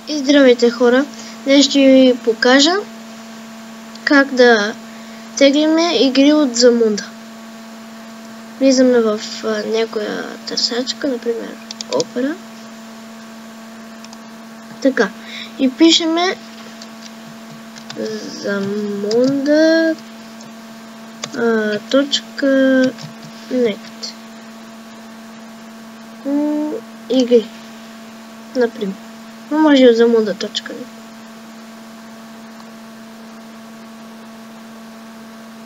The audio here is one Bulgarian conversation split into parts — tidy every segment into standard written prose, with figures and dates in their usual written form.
И здравейте хора, днес ще ви покажа как да теглиме игри от Замунда. Влизаме в някоя търсачка, например Opera. Така, и пишеме Zamunda.net игри, например. Но може и от Zamunda.net.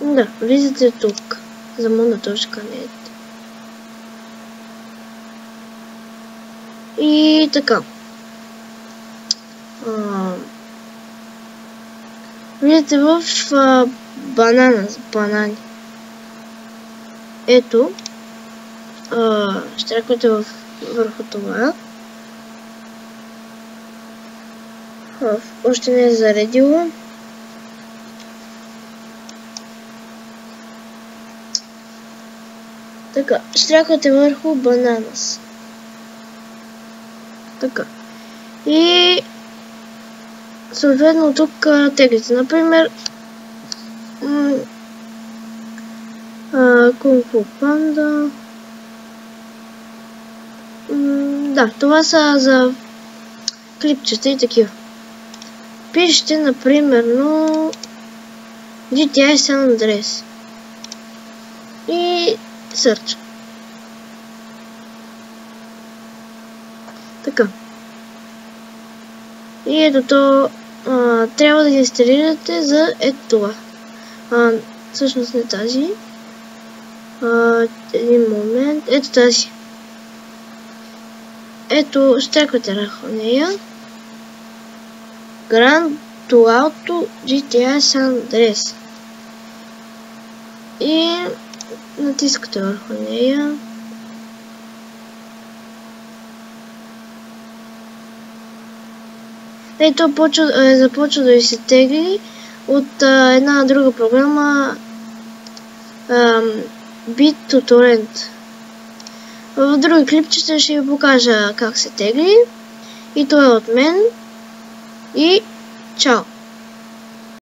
Да, влизате тук. Zamunda.net. И така. Влизате в банани. Ето. Щраквате върху това. Още не е заредило. Така, щраквате върху бананас. Така. И съответно тук теглите. Например Кунг-фу панда. Да, това са за клипчета и такива. Пишете, например, GTA San Andreas и Search. Така. И ето то трябва да ги инсталирате за ето това. Всъщност не тази. Един момент. Ето тази. Ето, щраквате върху нея. Grand Theft Auto GTA San Andreas. И натискате върху нея. Ето започва да ви се тегли от една друга програма BitTorrent. В други клипчета ще ви покажа как се тегли. И това е от мен. И чао!